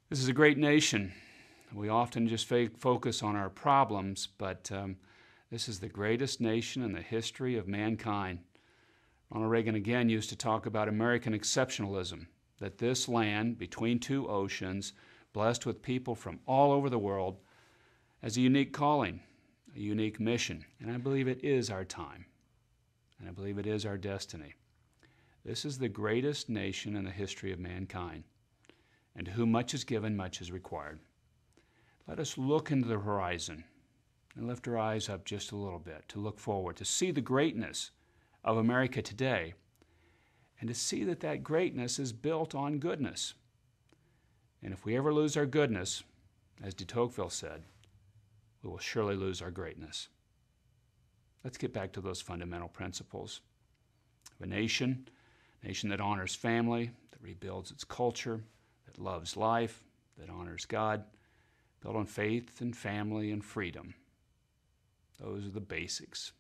This is a great nation. We often just focus on our problems, but this is the greatest nation in the history of mankind. Ronald Reagan again used to talk about American exceptionalism, that this land between two oceans, blessed with people from all over the world, has a unique calling, a unique mission, and I believe it is our time, and I believe it is our destiny. This is the greatest nation in the history of mankind, and to whom much is given, much is required. Let us look into the horizon and lift our eyes up just a little bit to look forward, to see the greatness of America today, and to see that that greatness is built on goodness. And if we ever lose our goodness, as de Tocqueville said, we will surely lose our greatness. Let's get back to those fundamental principles of a nation that honors family, that rebuilds its culture, that loves life, that honors God, built on faith and family and freedom. Those are the basics.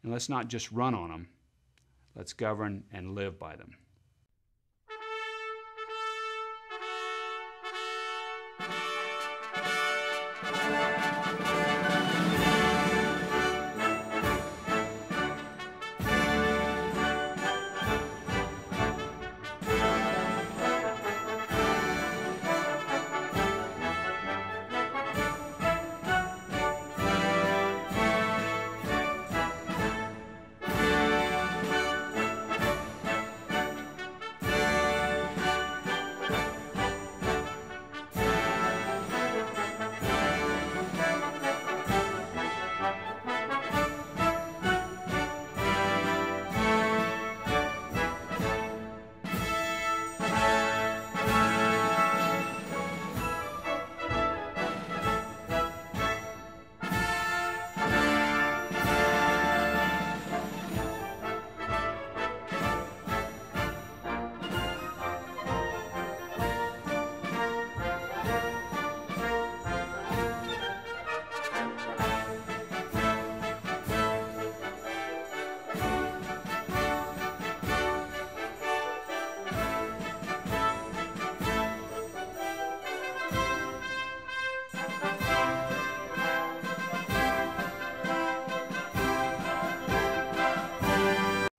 And let's not just run on them. Let's govern and live by them.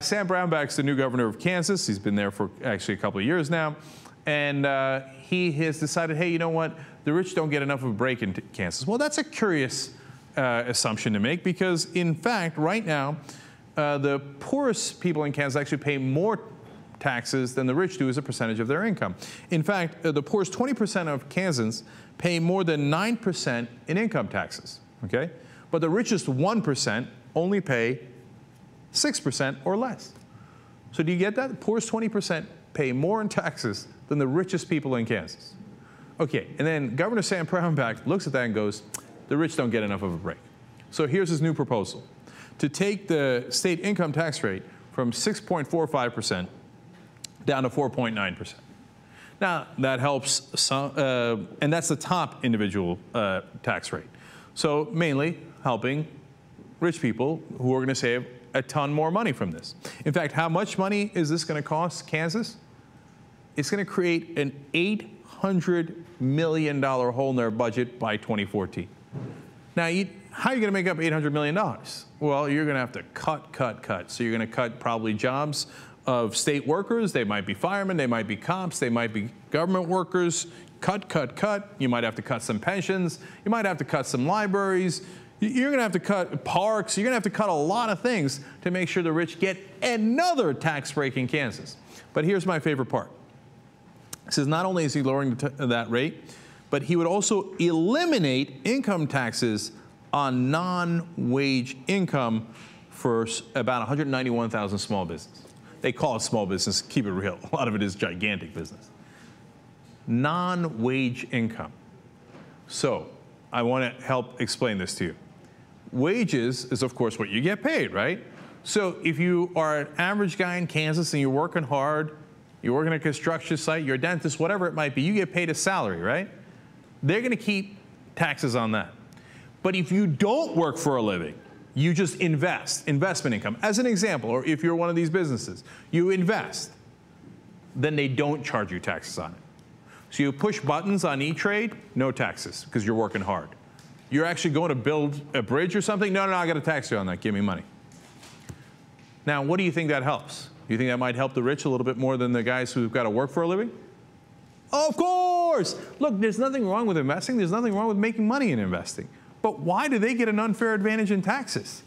Sam Brownback's the new governor of Kansas. He's been there for actually a couple of years now. And he has decided, hey, you know what? The rich don't get enough of a break in Kansas. Well, that's a curious assumption to make because, in fact, right now, the poorest people in Kansas actually pay more taxes than the rich do as a percentage of their income. In fact, the poorest 20% of Kansans pay more than 9% in income taxes, okay? But the richest 1% only pay 6% or less. So do you get that? The poorest 20% pay more in taxes than the richest people in Kansas. Okay, and then Governor Sam Brownback looks at that and goes, the rich don't get enough of a break. So here's his new proposal, to take the state income tax rate from 6.45% down to 4.9%. Now, that helps some, and that's the top individual tax rate. So mainly helping rich people who are going to save a ton more money from this. In fact, how much money is this going to cost Kansas? It's going to create an $800 million hole in their budget by 2014. Now, how are you going to make up $800 million? Well, you're going to have to cut. So you're going to cut probably jobs of state workers. They might be firemen, they might be cops, they might be government workers. Cut. You might have to cut some pensions. You might have to cut some libraries. You're going to have to cut parks. You're going to have to cut a lot of things to make sure the rich get another tax break in Kansas. But here's my favorite part. It says not only is he lowering that rate, but he would also eliminate income taxes on non-wage income for about 191,000 small businesses. They call it small business. Keep it real. A lot of it is gigantic business. Non-wage income. So I want to help explain this to you. Wages is, of course, what you get paid, right? So if you are an average guy in Kansas and you're working hard, you're working at a construction site, you're a dentist, whatever it might be, you get paid a salary, right? They're going to keep taxes on that. But if you don't work for a living, you just investment income. As an example, or if you're one of these businesses, you invest, then they don't charge you taxes on it. So you push buttons on E-Trade, no taxes, because you're working hard. You're actually going to build a bridge or something? No, I got to tax you on that. Give me money. Now, what do you think that helps? Do you think that might help the rich a little bit more than the guys who've got to work for a living? Of course! Look, there's nothing wrong with investing. There's nothing wrong with making money in investing. But why do they get an unfair advantage in taxes?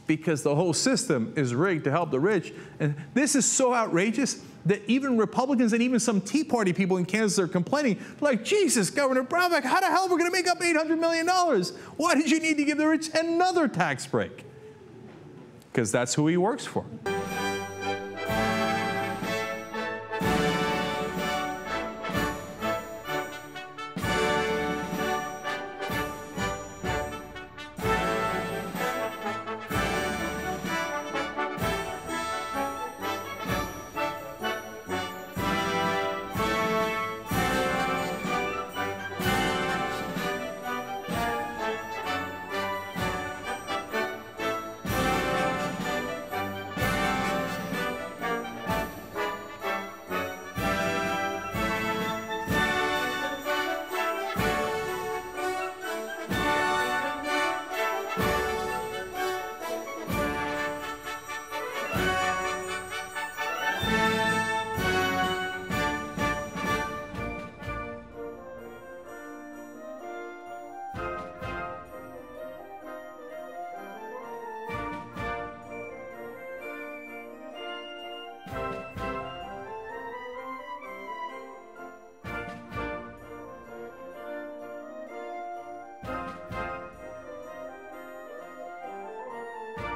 Because the whole system is rigged to help the rich. And this is so outrageous that even Republicans and even some Tea Party people in Kansas are complaining, like, Jesus, Governor Brownback, how the hell are we going to make up $800 million? Why did you need to give the rich another tax break? Because that's who he works for.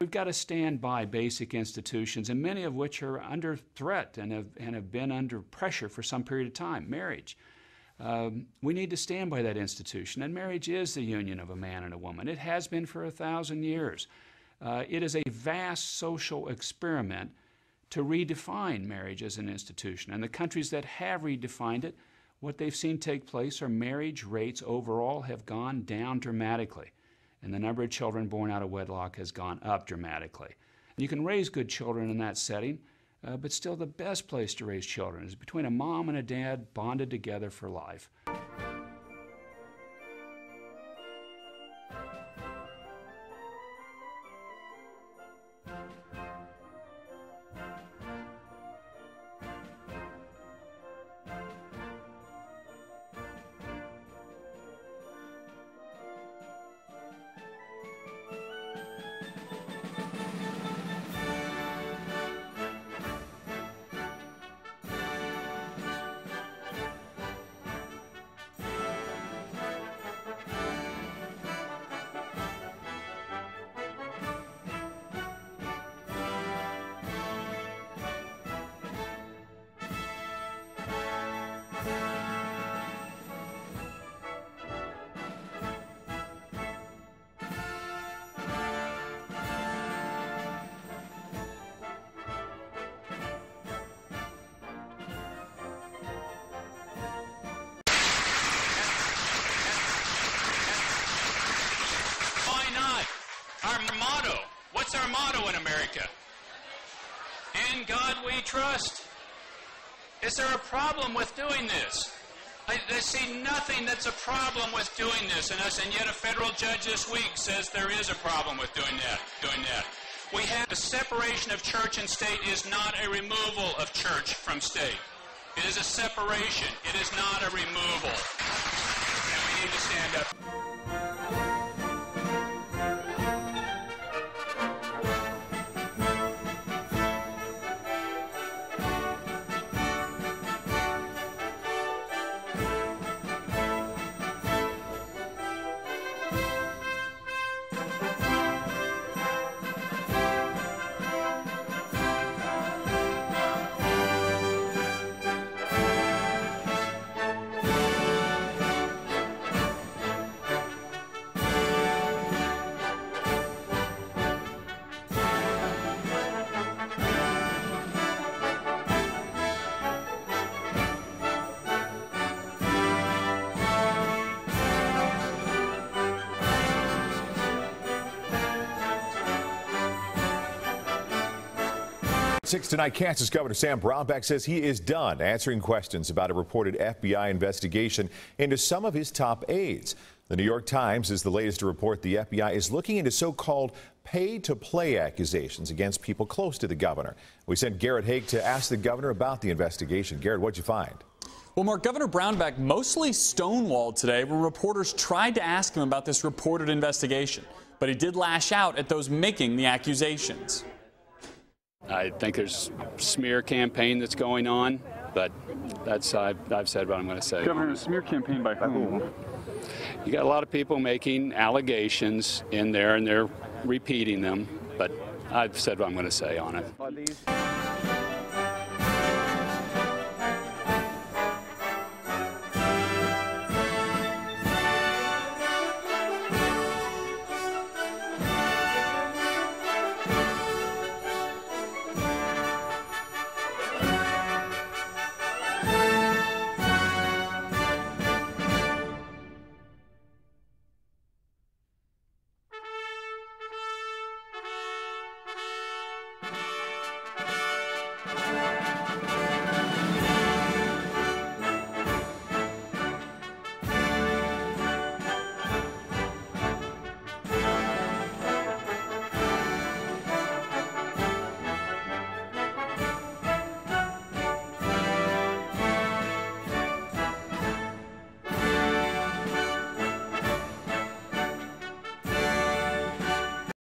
We've got to stand by basic institutions, and many of which are under threat and have been under pressure for some period of time. Marriage. We need to stand by that institution, and marriage is the union of a man and a woman. It has been for 1,000 years. It is a vast social experiment to redefine marriage as an institution, and the countries that have redefined it, what they've seen take place are marriage rates overall have gone down dramatically. And the number of children born out of wedlock has gone up dramatically. You can raise good children in that setting, but still the best place to raise children is between a mom and a dad bonded together for life. What's our motto in America? In God we trust. Is there a problem with doing this? I see nothing that's a problem with doing this in us, and yet a federal judge this week says there is a problem with doing that. We have the separation of church and state is not a removal of church from state. It is a separation. It is not a removal. And we need to stand up. 6 tonight, Kansas Governor Sam Brownback says he is done answering questions about a reported FBI investigation into some of his top aides. The New York Times is the latest to report the FBI is looking into so-called pay-to-play accusations against people close to the governor. We sent Garrett Haig to ask the governor about the investigation. Garrett, what'd you find? Well, Mark, Governor Brownback mostly stonewalled today where reporters tried to ask him about this reported investigation, but he did lash out at those making the accusations. I think there's a smear campaign that's going on, but that's I've said what I'm going to say. Governor, a smear campaign by whom? You got a lot of people making allegations in there, and they're repeating them, but I've said what I'm going to say on it.